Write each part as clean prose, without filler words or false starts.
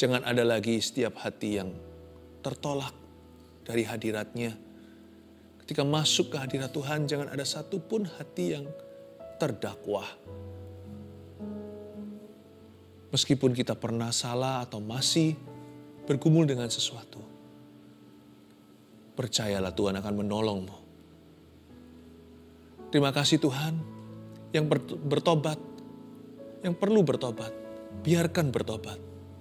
Jangan ada lagi setiap hati yang tertolak dari hadirat-Nya. Ketika masuk ke hadirat Tuhan, jangan ada satupun hati yang terdakwah. Meskipun kita pernah salah atau masih bergumul dengan sesuatu, percayalah Tuhan akan menolongmu. Terima kasih Tuhan yang bertobat, yang perlu bertobat, biarkan bertobat,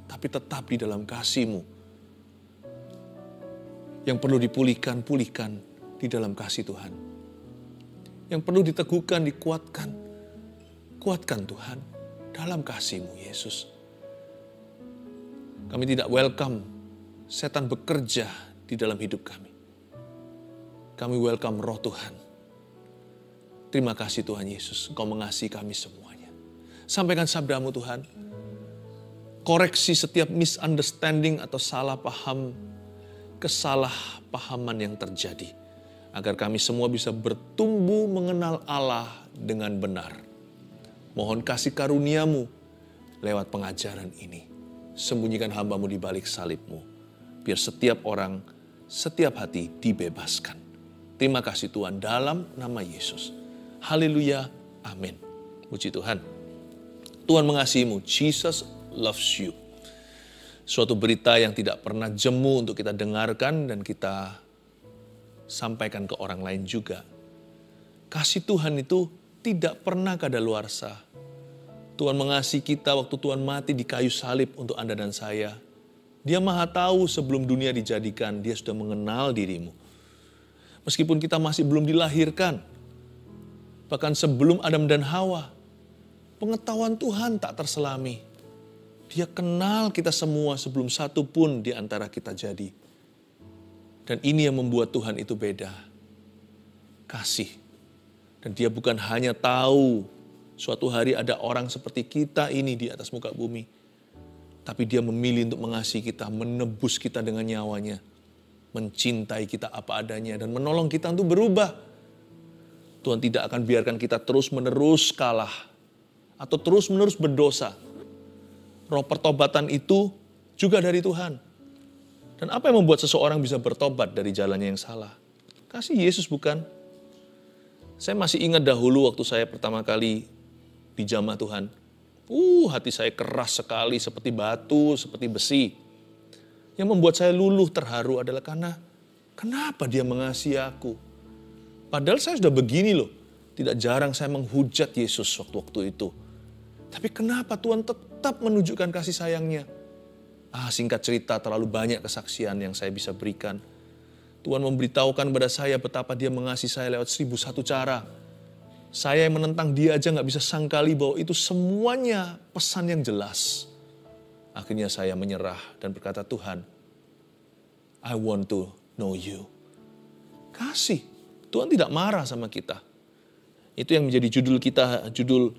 tapi tetap di dalam kasih-Mu. Yang perlu dipulihkan, pulihkan di dalam kasih Tuhan. Yang perlu diteguhkan, dikuatkan, kuatkan Tuhan dalam kasih-Mu Yesus. Kami tidak welcome setan bekerja di dalam hidup kami. Kami welcome Roh Tuhan. Terima kasih Tuhan Yesus, Engkau mengasihi kami semuanya. Sampaikan sabda-Mu Tuhan. Koreksi setiap misunderstanding atau salah paham, kesalahpahaman yang terjadi. Agar kami semua bisa bertumbuh mengenal Allah dengan benar. Mohon kasih karunia-Mu lewat pengajaran ini. Sembunyikan hamba-Mu di balik salib-Mu. Biar setiap orang, setiap hati dibebaskan. Terima kasih Tuhan dalam nama Yesus. Haleluya, amin. Puji Tuhan. Tuhan mengasihi-Mu, Jesus loves you. Suatu berita yang tidak pernah jemu untuk kita dengarkan dan kita sampaikan ke orang lain juga. Kasih Tuhan itu tidak pernah kadaluarsa. Tuhan mengasihi kita waktu Tuhan mati di kayu salib untuk Anda dan saya. Dia Maha tahu sebelum dunia dijadikan, Dia sudah mengenal dirimu. Meskipun kita masih belum dilahirkan, bahkan sebelum Adam dan Hawa, pengetahuan Tuhan tak terselami. Dia kenal kita semua sebelum satu pun di antara kita jadi. Dan ini yang membuat Tuhan itu beda. Kasih. Dan Dia bukan hanya tahu suatu hari ada orang seperti kita ini di atas muka bumi. Tapi Dia memilih untuk mengasihi kita, menebus kita dengan nyawanya. Mencintai kita apa adanya dan menolong kita untuk berubah. Tuhan tidak akan biarkan kita terus-menerus kalah. Atau terus-menerus berdosa. Roh pertobatan itu juga dari Tuhan. Dan apa yang membuat seseorang bisa bertobat dari jalannya yang salah? Kasih Yesus bukan? Saya masih ingat dahulu waktu saya pertama kali dijamah Tuhan. Hati saya keras sekali seperti batu, seperti besi. Yang membuat saya luluh terharu adalah karena kenapa Dia mengasihi aku? Padahal saya sudah begini loh. Tidak jarang saya menghujat Yesus waktu-waktu itu. Tapi kenapa Tuhan tetap menunjukkan kasih sayangnya? Singkat cerita terlalu banyak kesaksian yang saya bisa berikan. Tuhan memberitahukan kepada saya betapa Dia mengasihi saya lewat 1001 cara. Saya yang menentang Dia aja gak bisa sangkali bahwa itu semuanya pesan yang jelas. Akhirnya saya menyerah dan berkata, Tuhan, I want to know you. Kasih. Tuhan tidak marah sama kita. Itu yang menjadi judul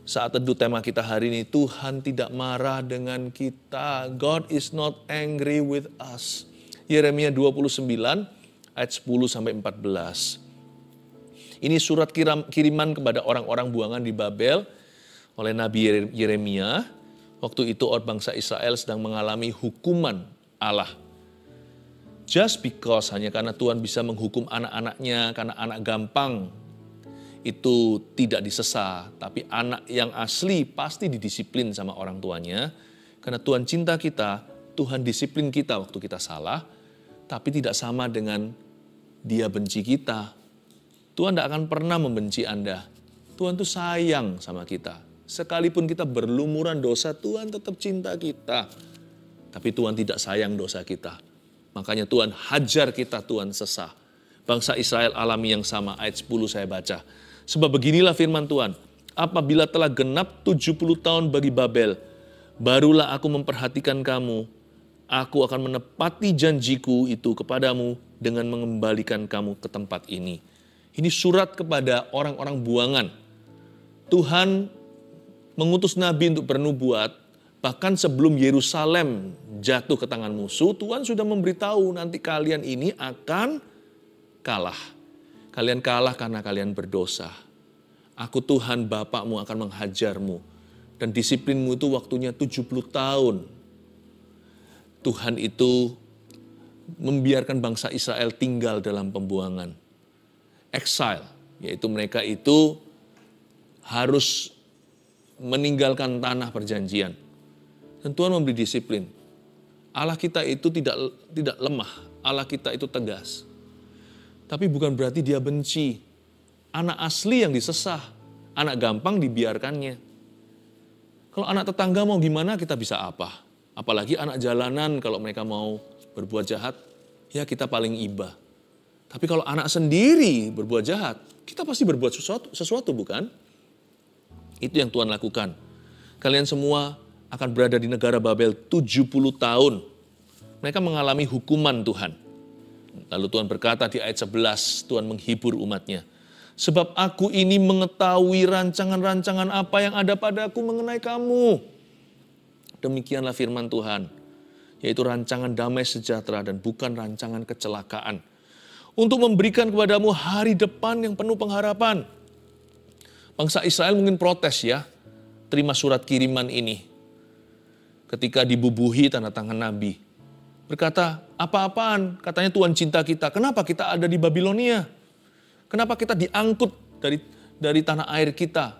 saat teduh tema kita hari ini, Tuhan tidak marah dengan kita. God is not angry with us. Yeremia 29 ayat 10 sampai 14. Ini surat kiriman kepada orang-orang buangan di Babel oleh Nabi Yeremia. Waktu itu bangsa Israel sedang mengalami hukuman Allah. Just because hanya karena Tuhan bisa menghukum anak-anaknya, karena anak gampang itu tidak disesa, tapi anak yang asli pasti didisiplin sama orang tuanya. Karena Tuhan cinta kita, Tuhan disiplin kita waktu kita salah, tapi tidak sama dengan Dia benci kita. Tuhan tidak akan pernah membenci Anda. Tuhan tuh sayang sama kita. Sekalipun kita berlumuran dosa, Tuhan tetap cinta kita. Tapi Tuhan tidak sayang dosa kita. Makanya Tuhan hajar kita, Tuhan sesah. Bangsa Israel alami yang sama, ayat 10 saya baca. Sebab beginilah firman Tuhan, apabila telah genap 70 tahun bagi Babel, barulah aku memperhatikan kamu. Aku akan menepati janjiku itu kepadamu dengan mengembalikan kamu ke tempat ini. Ini surat kepada orang-orang buangan. Tuhan mengutus Nabi untuk bernubuat, bahkan sebelum Yerusalem jatuh ke tangan musuh, Tuhan sudah memberitahu nanti kalian ini akan kalah. Kalian kalah karena kalian berdosa. Aku Tuhan Bapakmu akan menghajarmu. Dan disiplinmu itu waktunya 70 tahun. Tuhan itu membiarkan bangsa Israel tinggal dalam pembuangan. Exile, yaitu mereka itu harus meninggalkan tanah perjanjian. Dan Tuhan memberi disiplin. Allah kita itu tidak lemah, Allah kita itu tegas. Tapi bukan berarti dia benci. Anak asli yang disesah, anak gampang dibiarkannya. Kalau anak tetangga mau gimana, kita bisa apa? Apalagi anak jalanan kalau mereka mau berbuat jahat, ya kita paling iba. Tapi kalau anak sendiri berbuat jahat, kita pasti berbuat sesuatu bukan? Itu yang Tuhan lakukan. Kalian semua akan berada di negara Babel 70 tahun. Mereka mengalami hukuman Tuhan. Lalu Tuhan berkata di ayat 11, Tuhan menghibur umatnya. Sebab aku ini mengetahui rancangan-rancangan apa yang ada padaku mengenai kamu. Demikianlah firman Tuhan. Yaitu rancangan damai sejahtera dan bukan rancangan kecelakaan. Untuk memberikan kepadamu hari depan yang penuh pengharapan. Bangsa Israel mungkin protes ya, terima surat kiriman ini. Ketika dibubuhi tanda tangan Nabi. Berkata, apa-apaan? Katanya Tuhan cinta kita. Kenapa kita ada di Babilonia? Kenapa kita diangkut dari tanah air kita?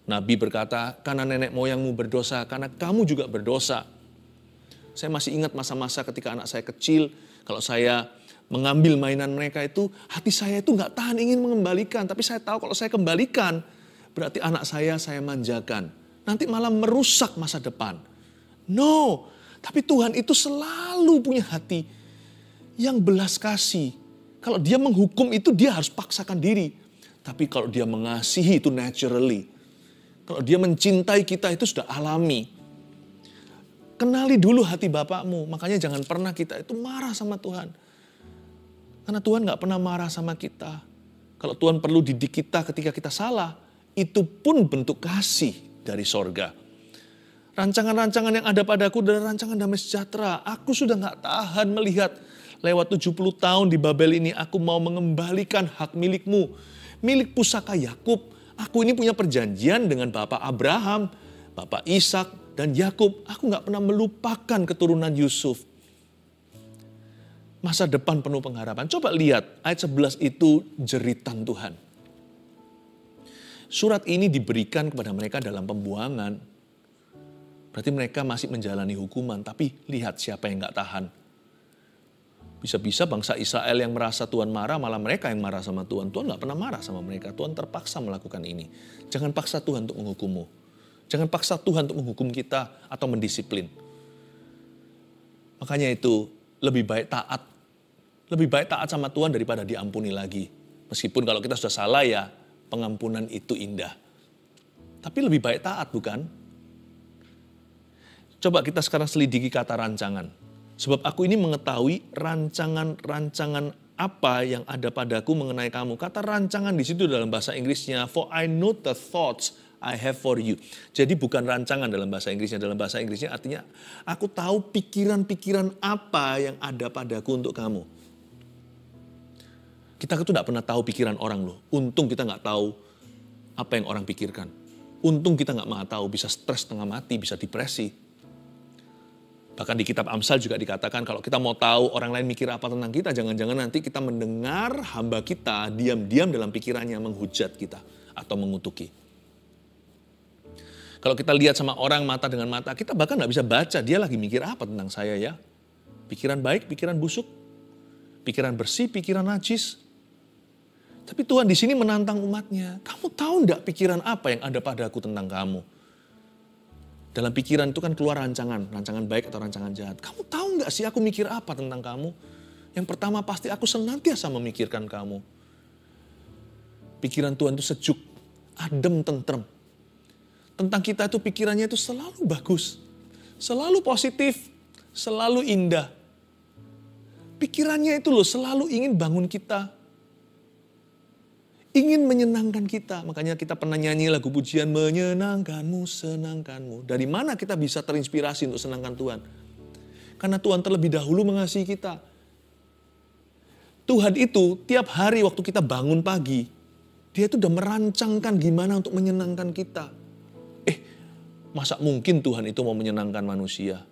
Nabi berkata, karena nenek moyangmu berdosa, karena kamu juga berdosa. Saya masih ingat masa-masa ketika anak saya kecil, kalau saya mengambil mainan mereka itu, hati saya itu nggak tahan ingin mengembalikan. Tapi saya tahu kalau saya kembalikan, berarti anak saya manjakan. Nanti malah merusak masa depan. No, tapi Tuhan itu selalu punya hati yang belas kasih. Kalau dia menghukum itu dia harus paksakan diri. Tapi kalau dia mengasihi itu naturally. Kalau dia mencintai kita itu sudah alami. Kenali dulu hati Bapakmu. Makanya jangan pernah kita itu marah sama Tuhan. Karena Tuhan gak pernah marah sama kita. Kalau Tuhan perlu didik kita ketika kita salah, itu pun bentuk kasih dari sorga. Rancangan-rancangan yang ada padaku adalah rancangan damai sejahtera. Aku sudah gak tahan melihat lewat 70 tahun di Babel ini aku mau mengembalikan hak milikmu. Milik pusaka Yakub. Aku ini punya perjanjian dengan Bapak Abraham, Bapak Ishak dan Yakub. Aku gak pernah melupakan keturunan Yusuf. Masa depan penuh pengharapan. Coba lihat ayat 11 itu jeritan Tuhan. Surat ini diberikan kepada mereka dalam pembuangan. Berarti mereka masih menjalani hukuman. Tapi lihat siapa yang gak tahan. Bisa-bisa bangsa Israel yang merasa Tuhan marah, malah mereka yang marah sama Tuhan. Tuhan gak pernah marah sama mereka. Tuhan terpaksa melakukan ini. Jangan paksa Tuhan untuk menghukummu. Jangan paksa Tuhan untuk menghukum kita atau mendisiplin. Makanya itu lebih baik taat. Lebih baik taat sama Tuhan daripada diampuni lagi. Meskipun kalau kita sudah salah ya, pengampunan itu indah. Tapi lebih baik taat bukan? Coba kita sekarang selidiki kata rancangan. Sebab aku ini mengetahui rancangan-rancangan apa yang ada padaku mengenai kamu. Kata rancangan di situ dalam bahasa Inggrisnya, for I know the thoughts I have for you. Jadi bukan rancangan dalam bahasa Inggrisnya. Dalam bahasa Inggrisnya artinya, aku tahu pikiran-pikiran apa yang ada padaku untuk kamu. Kita itu tidak pernah tahu pikiran orang loh. Untung kita nggak tahu apa yang orang pikirkan. Untung kita nggak mau tahu, bisa stres setengah mati, bisa depresi. Bahkan di kitab Amsal juga dikatakan kalau kita mau tahu orang lain mikir apa tentang kita, jangan-jangan nanti kita mendengar hamba kita diam-diam dalam pikirannya menghujat kita atau mengutuki. Kalau kita lihat sama orang mata dengan mata, kita bahkan nggak bisa baca dia lagi mikir apa tentang saya ya. Pikiran baik, pikiran busuk, pikiran bersih, pikiran najis. Tapi Tuhan di sini menantang umatnya. Kamu tahu nggak pikiran apa yang ada padaku tentang kamu? Dalam pikiran itu kan keluar rancangan baik atau rancangan jahat. Kamu tahu nggak sih aku mikir apa tentang kamu? Yang pertama pasti aku senantiasa memikirkan kamu. Pikiran Tuhan itu sejuk, adem, tentrem. Tentang kita itu pikirannya itu selalu bagus, selalu positif, selalu indah. Pikirannya itu loh selalu ingin bangun kita. Ingin menyenangkan kita. Makanya kita pernah nyanyi lagu pujian, menyenangkanmu, senangkanmu. Dari mana kita bisa terinspirasi untuk senangkan Tuhan? Karena Tuhan terlebih dahulu mengasihi kita. Tuhan itu tiap hari waktu kita bangun pagi, dia itu udah merancangkan gimana untuk menyenangkan kita. Masa mungkin Tuhan itu mau menyenangkan manusia?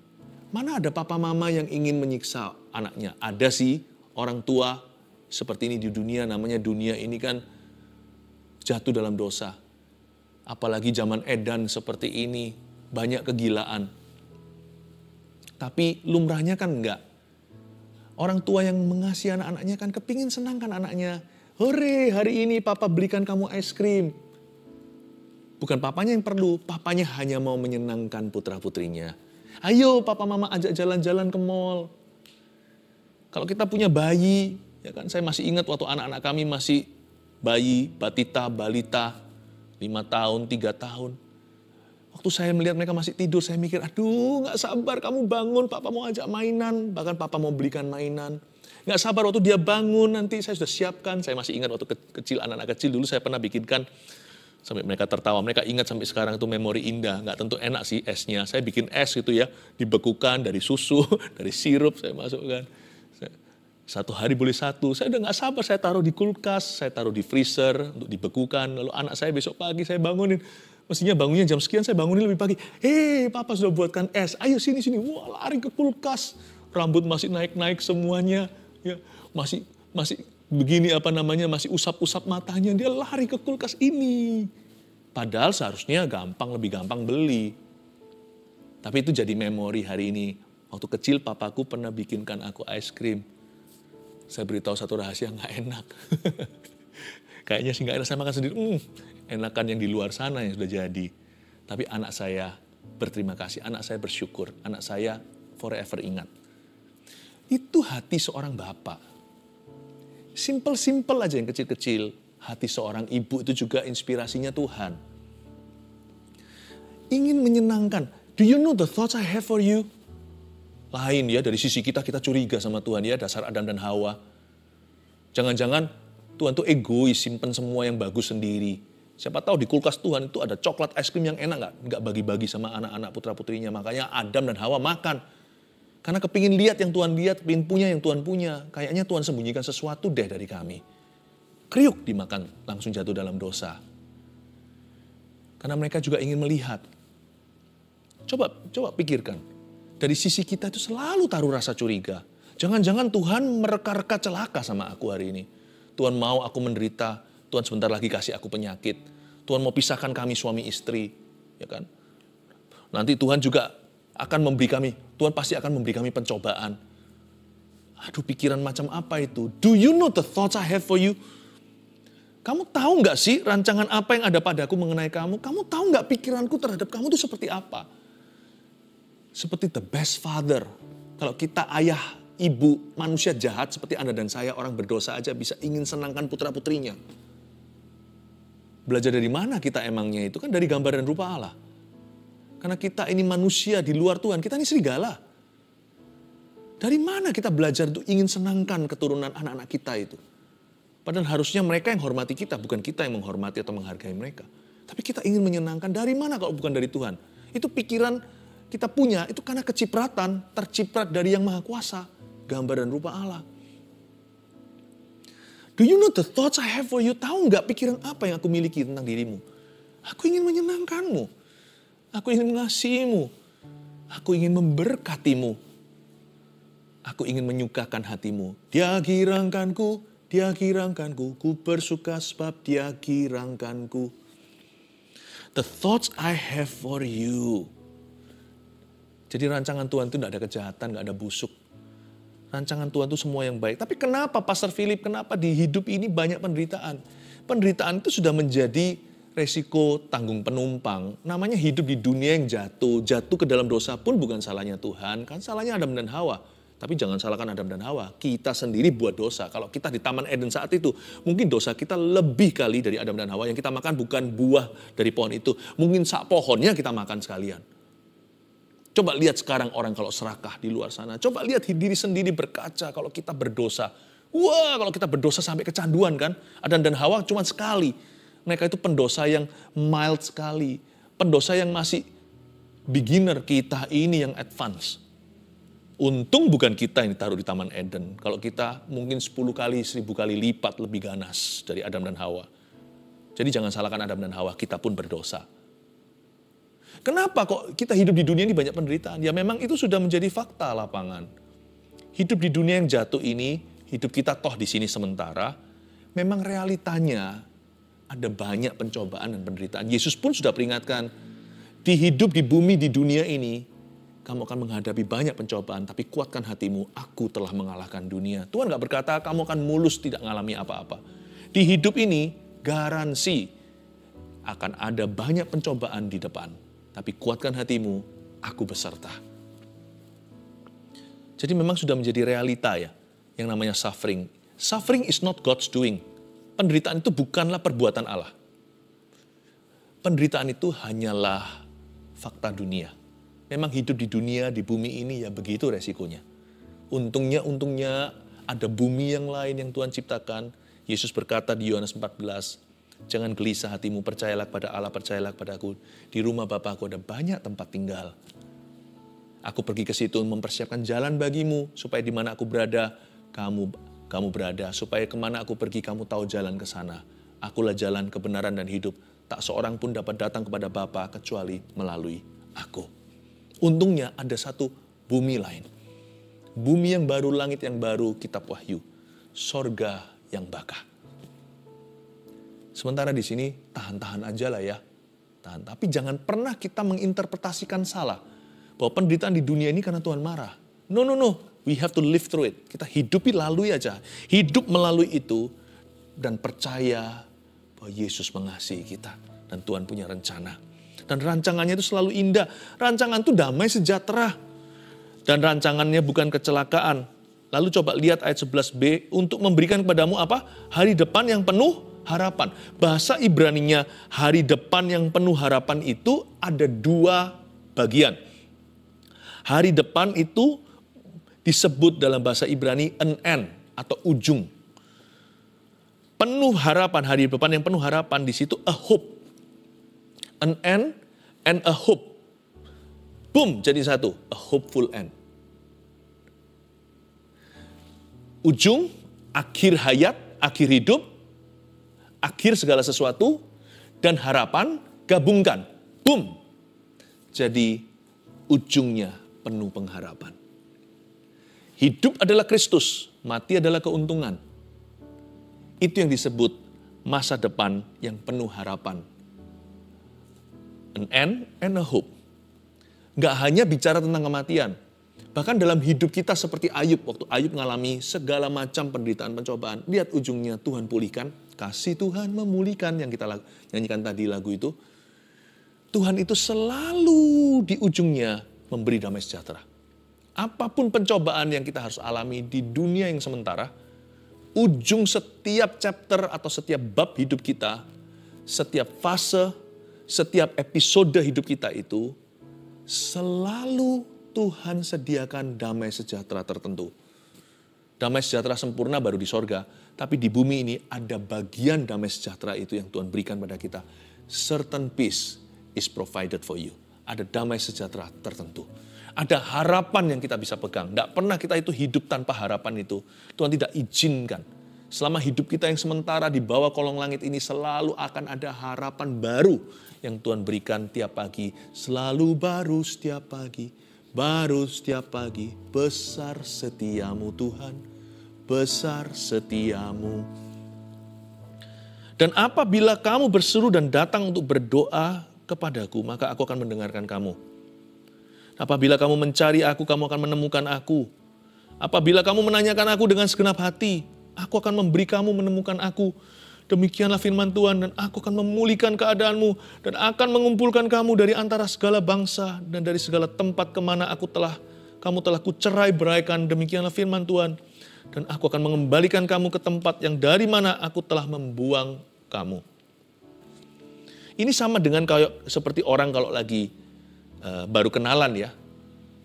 Mana ada papa mama yang ingin menyiksa anaknya? Ada sih orang tua seperti ini di dunia, namanya dunia ini kan jatuh dalam dosa. Apalagi zaman edan seperti ini, banyak kegilaan. Tapi lumrahnya kan enggak. Orang tua yang mengasihi anak-anaknya kan kepingin senangkan anaknya. Hore, hari ini papa belikan kamu es krim. Bukan papanya yang perlu, papanya hanya mau menyenangkan putra-putrinya. Ayo papa mama ajak jalan-jalan ke mall. Kalau kita punya bayi, ya kan, saya masih ingat waktu anak-anak kami masih bayi, batita, balita, 5 tahun, 3 tahun. Waktu saya melihat mereka masih tidur, saya mikir, aduh gak sabar kamu bangun, papa mau ajak mainan. Bahkan papa mau belikan mainan. Gak sabar waktu dia bangun, nanti saya sudah siapkan. Saya masih ingat waktu kecil, anak-anak kecil dulu saya pernah bikinkan. Sampai mereka tertawa, mereka ingat sampai sekarang itu memori indah. Gak tentu enak sih esnya. Saya bikin es gitu ya, dibekukan dari susu, dari sirup saya masukkan. Satu hari boleh satu, saya udah gak sabar, saya taruh di kulkas, saya taruh di freezer untuk dibekukan. Lalu anak saya besok pagi saya bangunin. Mestinya bangunnya jam sekian, saya bangunin lebih pagi. Hei, papa sudah buatkan es, ayo sini. Wah, lari ke kulkas. Rambut masih naik-naik semuanya. Ya, masih begini masih usap-usap matanya. Dia lari ke kulkas ini. Padahal seharusnya lebih gampang beli. Tapi itu jadi memori hari ini. Waktu kecil papaku pernah bikinkan aku es krim. Saya beritahu satu rahasia, nggak enak. Kayaknya sih nggak enak, saya makan sendiri. Enakan yang di luar sana yang sudah jadi. Tapi anak saya berterima kasih, anak saya bersyukur, anak saya forever ingat. Itu hati seorang bapak. Simple aja yang kecil-kecil. Hati seorang ibu itu juga inspirasinya Tuhan. Ingin menyenangkan. Do you know the thoughts I have for you? Lain ya, dari sisi kita curiga sama Tuhan ya, dasar Adam dan Hawa. Jangan-jangan Tuhan tuh egois, simpen semua yang bagus sendiri. Siapa tahu di kulkas Tuhan itu ada coklat es krim yang enak nggak bagi-bagi sama anak-anak putra-putrinya. Makanya Adam dan Hawa makan. Karena kepingin lihat yang Tuhan lihat, kepingin punya yang Tuhan punya. Kayaknya Tuhan sembunyikan sesuatu deh dari kami. Kriuk dimakan, langsung jatuh dalam dosa. Karena mereka juga ingin melihat. Coba pikirkan. Dari sisi kita itu selalu taruh rasa curiga. Jangan-jangan Tuhan mereka-reka celaka sama aku hari ini. Tuhan mau aku menderita. Tuhan sebentar lagi kasih aku penyakit. Tuhan mau pisahkan kami suami istri. Ya kan? Nanti Tuhan juga akan memberi kami. Tuhan pasti akan memberi kami pencobaan. Aduh, pikiran macam apa itu? Do you know the thoughts I have for you? Kamu tahu nggak sih rancangan apa yang ada padaku mengenai kamu? Kamu tahu nggak pikiranku terhadap kamu itu seperti apa? Seperti the best father. Kalau kita ayah, ibu, manusia jahat seperti Anda dan saya, orang berdosa aja bisa ingin senangkan putra-putrinya. Belajar dari mana kita emangnya? Itu kan dari gambar dan rupa Allah. Karena kita ini manusia di luar Tuhan, kita ini serigala. Dari mana kita belajar untuk ingin senangkan keturunan anak-anak kita itu? Padahal harusnya mereka yang hormati kita, bukan kita yang menghormati atau menghargai mereka. Tapi kita ingin menyenangkan, dari mana kalau bukan dari Tuhan? Itu pikiran kita punya, itu karena kecipratan, terciprat dari Yang Maha Kuasa, gambar dan rupa Allah. Do you know the thoughts I have for you? Tahu nggak pikiran apa yang aku miliki tentang dirimu? Aku ingin menyenangkanmu. Aku ingin mengasihimu. Aku ingin memberkatimu. Aku ingin menyukakan hatimu. Dia girangkanku, ku bersuka sebab dia girangkanku. The thoughts I have for you. Jadi rancangan Tuhan itu tidak ada kejahatan, tidak ada busuk. Rancangan Tuhan itu semua yang baik. Tapi kenapa Pastor Philip, kenapa di hidup ini banyak penderitaan? Penderitaan itu sudah menjadi resiko tanggung penumpang. Namanya hidup di dunia yang jatuh ke dalam dosa pun bukan salahnya Tuhan. Kan salahnya Adam dan Hawa. Tapi jangan salahkan Adam dan Hawa. Kita sendiri buat dosa. Kalau kita di Taman Eden saat itu, mungkin dosa kita lebih kali dari Adam dan Hawa. Yang kita makan bukan buah dari pohon itu. Mungkin sak pohonnya kita makan sekalian. Coba lihat sekarang orang kalau serakah di luar sana. Coba lihat diri sendiri berkaca kalau kita berdosa. Wah, kalau kita berdosa sampai kecanduan kan. Adam dan Hawa cuma sekali. Mereka itu pendosa yang mild sekali. Pendosa yang masih beginner, kita ini yang advance. Untung bukan kita yang ditaruh di Taman Eden. Kalau kita mungkin 10 kali, 1000 kali lipat lebih ganas dari Adam dan Hawa. Jadi jangan salahkan Adam dan Hawa, kita pun berdosa. Kenapa kok kita hidup di dunia ini banyak penderitaan? Ya memang itu sudah menjadi fakta lapangan. Hidup di dunia yang jatuh ini, hidup kita toh di sini sementara, memang realitanya ada banyak pencobaan dan penderitaan. Yesus pun sudah peringatkan, di hidup di bumi di dunia ini, kamu akan menghadapi banyak pencobaan, tapi kuatkan hatimu, aku telah mengalahkan dunia. Tuhan gak berkata kamu akan mulus tidak mengalami apa-apa. Di hidup ini, garansi akan ada banyak pencobaan di depan. Tapi kuatkan hatimu, aku beserta. Jadi memang sudah menjadi realita ya, yang namanya suffering. Suffering is not God's doing. Penderitaan itu bukanlah perbuatan Allah. Penderitaan itu hanyalah fakta dunia. Memang hidup di dunia, di bumi ini ya begitu resikonya. Untungnya ada bumi yang lain yang Tuhan ciptakan. Yesus berkata di Yohanes 14, jangan gelisah hatimu, percayalah kepada Allah, percayalah kepada aku. Di rumah Bapakku ada banyak tempat tinggal. Aku pergi ke situ mempersiapkan jalan bagimu, supaya di mana aku berada, kamu berada. Supaya kemana aku pergi, kamu tahu jalan ke sana. Akulah jalan, kebenaran, dan hidup. Tak seorang pun dapat datang kepada Bapa kecuali melalui aku. Untungnya ada satu bumi lain. Bumi yang baru, langit yang baru, kitab Wahyu. Sorga yang bakah. Sementara di sini tahan-tahan aja lah ya. Tahan. Tapi jangan pernah kita menginterpretasikan salah. Bahwa penderitaan di dunia ini karena Tuhan marah. No. We have to live through it. Kita hidupi lalui aja. Hidup melalui itu. Dan percaya bahwa Yesus mengasihi kita. Dan Tuhan punya rencana. Dan rancangannya itu selalu indah. Rancangan itu damai sejahtera. Dan rancangannya bukan kecelakaan. Lalu coba lihat ayat 11b. Untuk memberikan kepadamu apa? Hari depan yang penuh harapan. Bahasa Ibraninya hari depan yang penuh harapan itu ada dua bagian. Hari depan itu disebut dalam bahasa Ibrani an end atau ujung. Penuh harapan, hari depan yang penuh harapan di situ a hope. An end and a hope. Boom, jadi satu, a hopeful end. Ujung, akhir hayat, akhir hidup, akhir segala sesuatu, dan harapan gabungkan. Boom. Jadi ujungnya penuh pengharapan. Hidup adalah Kristus, mati adalah keuntungan. Itu yang disebut masa depan yang penuh harapan. An end and a hope. Nggak hanya bicara tentang kematian. Bahkan dalam hidup kita seperti Ayub. Waktu Ayub mengalami segala macam penderitaan, pencobaan. Lihat ujungnya Tuhan pulihkan. Kasih Tuhan memulihkan yang kita nyanyikan tadi lagu itu. Tuhan itu selalu di ujungnya memberi damai sejahtera. Apapun pencobaan yang kita harus alami di dunia yang sementara, ujung setiap chapter atau setiap bab hidup kita, setiap fase, setiap episode hidup kita itu, selalu Tuhan sediakan damai sejahtera tertentu. Damai sejahtera sempurna baru di sorga, tapi di bumi ini ada bagian damai sejahtera itu yang Tuhan berikan pada kita. Certain peace is provided for you. Ada damai sejahtera tertentu. Ada harapan yang kita bisa pegang. Tidak pernah kita itu hidup tanpa harapan itu. Tuhan tidak izinkan. Selama hidup kita yang sementara di bawah kolong langit ini selalu akan ada harapan baru yang Tuhan berikan tiap pagi. Selalu baru setiap pagi. Baru setiap pagi. Besar setiamu Tuhan. Besar setiamu. Dan apabila kamu berseru dan datang untuk berdoa kepadaku, maka aku akan mendengarkan kamu. Apabila kamu mencari aku, kamu akan menemukan aku. Apabila kamu menanyakan aku dengan segenap hati, aku akan memberi kamu menemukan aku. Demikianlah firman Tuhan, dan aku akan memulihkan keadaanmu, dan akan mengumpulkan kamu dari antara segala bangsa, dan dari segala tempat kemana kamu telah kucerai beraikan. Demikianlah firman Tuhan, dan aku akan mengembalikan kamu ke tempat yang dari mana aku telah membuang kamu. Ini sama dengan seperti orang kalau lagi baru kenalan ya.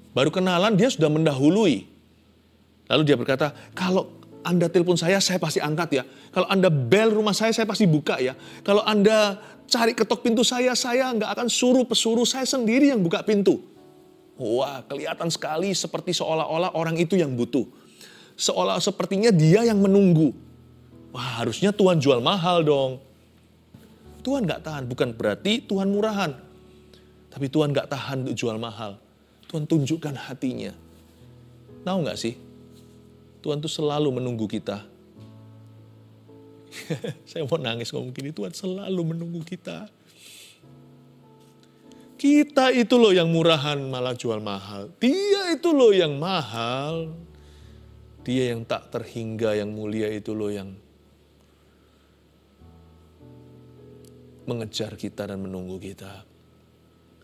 Baru kenalan dia sudah mendahului. Lalu dia berkata, kalau Anda telepon saya pasti angkat ya. Kalau Anda bel rumah saya pasti buka ya. Kalau Anda cari ketok pintu saya nggak akan suruh pesuruh, saya sendiri yang buka pintu. Wah, kelihatan sekali seperti seolah-olah orang itu yang butuh. Sepertinya dia yang menunggu. Wah, harusnya Tuhan jual mahal dong. Tuhan nggak tahan, bukan berarti Tuhan murahan. Tapi Tuhan gak tahan untuk jual mahal. Tuhan tunjukkan hatinya. Tahu gak sih? Tuhan tuh selalu menunggu kita. Saya mau nangis ngomong gini, Tuhan selalu menunggu kita. Kita itu loh yang murahan malah jual mahal. Dia itu loh yang mahal. Dia yang tak terhingga, yang mulia itu loh yang mengejar kita dan menunggu kita.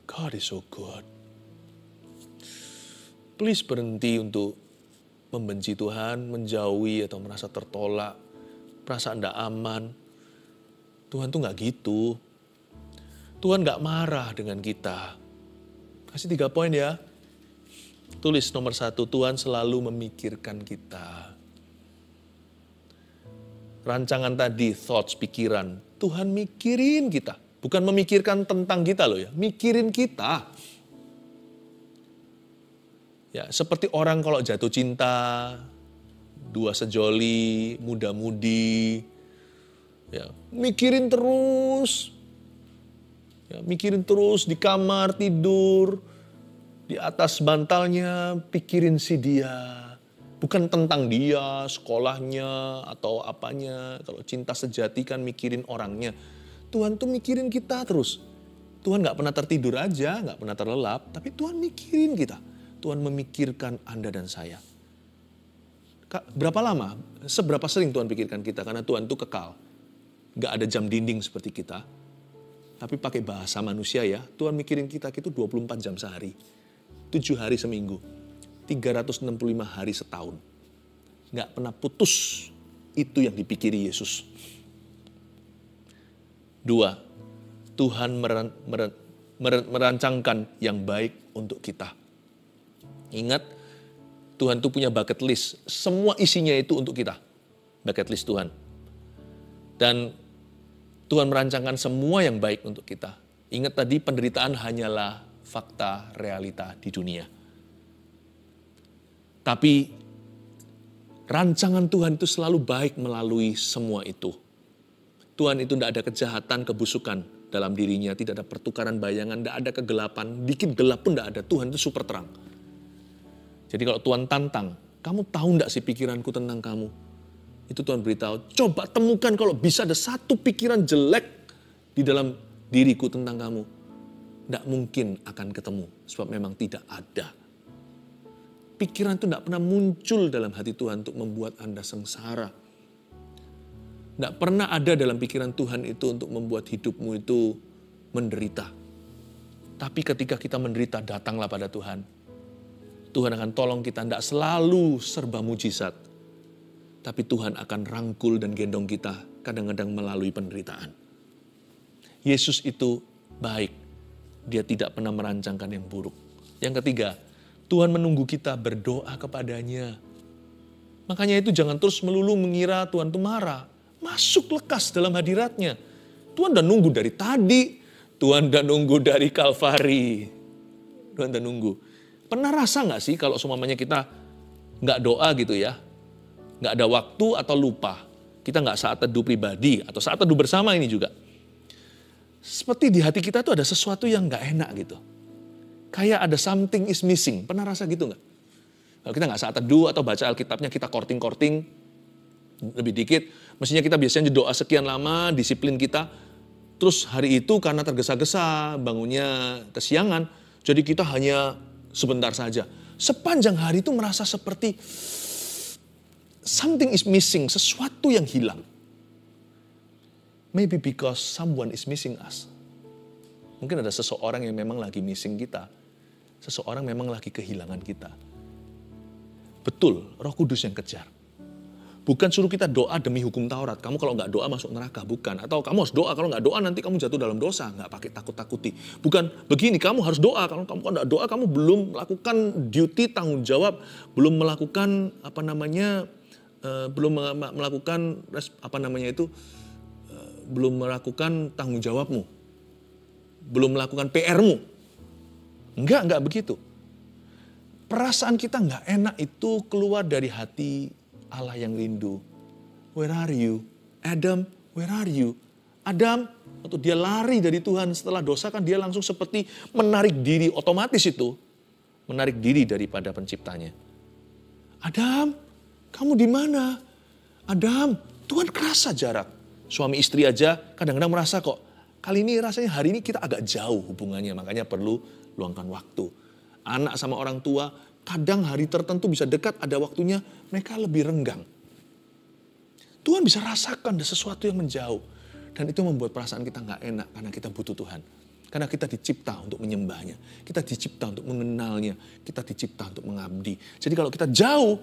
God is so good. Please berhenti untuk membenci Tuhan, menjauhi atau merasa tertolak, perasaan tidak aman. Tuhan tuh gak gitu. Tuhan gak marah dengan kita. Kasih 3 poin ya. Tulis nomor 1, Tuhan selalu memikirkan kita. Rancangan tadi, thoughts, pikiran. Tuhan mikirin kita. Bukan memikirkan tentang kita loh ya. Mikirin kita. Ya, seperti orang kalau jatuh cinta, dua sejoli, muda-mudi, ya, mikirin terus. Ya, mikirin terus di kamar, tidur, di atas bantalnya, pikirin si dia. Bukan tentang dia, sekolahnya, atau apanya. Kalau cinta sejati kan mikirin orangnya. Tuhan tuh mikirin kita terus. Tuhan gak pernah tertidur aja, gak pernah terlelap. Tapi Tuhan mikirin kita. Tuhan memikirkan Anda dan saya. Berapa lama? Seberapa sering Tuhan pikirkan kita? Karena Tuhan tuh kekal. Gak ada jam dinding seperti kita. Tapi pakai bahasa manusia ya. Tuhan mikirin kita itu 24 jam sehari. 7 hari seminggu. 365 hari setahun. Gak pernah putus. Itu yang dipikiri Yesus. 2. Tuhan merancangkan yang baik untuk kita. Ingat, Tuhan tuh punya bucket list. Semua isinya itu untuk kita. Bucket list Tuhan. Dan Tuhan merancangkan semua yang baik untuk kita. Ingat tadi, penderitaan hanyalah fakta realita di dunia. Tapi rancangan Tuhan itu selalu baik melalui semua itu. Tuhan itu tidak ada kejahatan, kebusukan dalam dirinya. Tidak ada pertukaran bayangan, tidak ada kegelapan. Dikit gelap pun tidak ada. Tuhan itu super terang. Jadi kalau Tuhan tantang, kamu tahu tidak sih pikiranku tentang kamu? Itu Tuhan beritahu, coba temukan kalau bisa ada satu pikiran jelek di dalam diriku tentang kamu. Tidak mungkin akan ketemu, sebab memang tidak ada. Pikiran itu tidak pernah muncul dalam hati Tuhan untuk membuat Anda sengsara. Tidak pernah ada dalam pikiran Tuhan itu untuk membuat hidupmu itu menderita. Tapi ketika kita menderita, datanglah pada Tuhan. Tuhan akan tolong kita, tidak selalu serba mujizat. Tapi Tuhan akan rangkul dan gendong kita kadang-kadang melalui penderitaan. Yesus itu baik. Dia tidak pernah merancangkan yang buruk. Yang ketiga, Tuhan menunggu kita berdoa kepadanya. Makanya itu jangan terus melulu mengira Tuhan itu marah. Masuk lekas dalam hadiratnya. Tuhan udah nunggu dari tadi. Tuhan udah nunggu dari Kalvari. Tuhan udah nunggu. Pernah rasa gak sih kalau semuanya kita gak doa gitu ya. Gak ada waktu atau lupa. Kita gak saat teduh pribadi atau saat teduh bersama ini juga. Seperti di hati kita tuh ada sesuatu yang gak enak gitu. Kayak ada something is missing. Pernah rasa gitu gak? Kalau kita gak saat teduh atau baca Alkitabnya kita korting-korting lebih dikit. Mestinya kita biasanya doa sekian lama, disiplin kita. Terus hari itu karena tergesa-gesa, bangunnya kesiangan. Jadi kita hanya sebentar saja. Sepanjang hari itu merasa seperti something is missing, sesuatu yang hilang. Maybe because someone is missing us. Mungkin ada seseorang yang memang lagi missing kita. Seseorang memang lagi kehilangan kita. Betul, Roh Kudus yang kejar. Bukan suruh kita doa demi hukum Taurat. Kamu kalau nggak doa masuk neraka, bukan. Atau kamu harus doa, kalau nggak doa nanti kamu jatuh dalam dosa. Nggak pakai takut-takuti. Bukan begini, kamu harus doa. Kalau kamu nggak doa, kamu belum melakukan duty, tanggung jawab. Belum melakukan, belum melakukan tanggung jawabmu. Belum melakukan PR-mu. Enggak begitu. Perasaan kita nggak enak itu keluar dari hati Allah yang rindu. Where are you? Adam, where are you? Adam, waktu dia lari dari Tuhan setelah dosa kan dia langsung seperti menarik diri, otomatis itu. Menarik diri daripada penciptanya. Adam, kamu di mana? Adam, Tuhan kerasa jarak. Suami istri aja kadang-kadang merasa kok, kali ini rasanya hari ini kita agak jauh hubungannya, makanya perlu luangkan waktu. Anak sama orang tua, kadang hari tertentu bisa dekat, ada waktunya mereka lebih renggang. Tuhan bisa rasakan ada sesuatu yang menjauh. Dan itu membuat perasaan kita nggak enak karena kita butuh Tuhan. Karena kita dicipta untuk menyembahnya. Kita dicipta untuk mengenalnya. Kita dicipta untuk mengabdi. Jadi kalau kita jauh,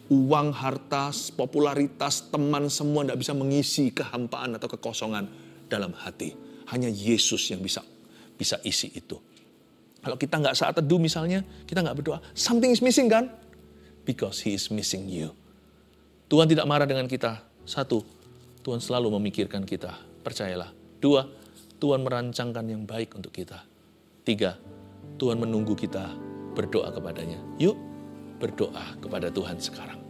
uang, harta, popularitas, teman semua tidak bisa mengisi kehampaan atau kekosongan dalam hati. Hanya Yesus yang bisa isi itu. Kalau kita nggak saat teduh misalnya, kita nggak berdoa, something is missing kan? Because he is missing you. Tuhan tidak marah dengan kita. 1, Tuhan selalu memikirkan kita. Percayalah. 2, Tuhan merancangkan yang baik untuk kita. 3, Tuhan menunggu kita berdoa kepadanya. Yuk berdoa kepada Tuhan sekarang.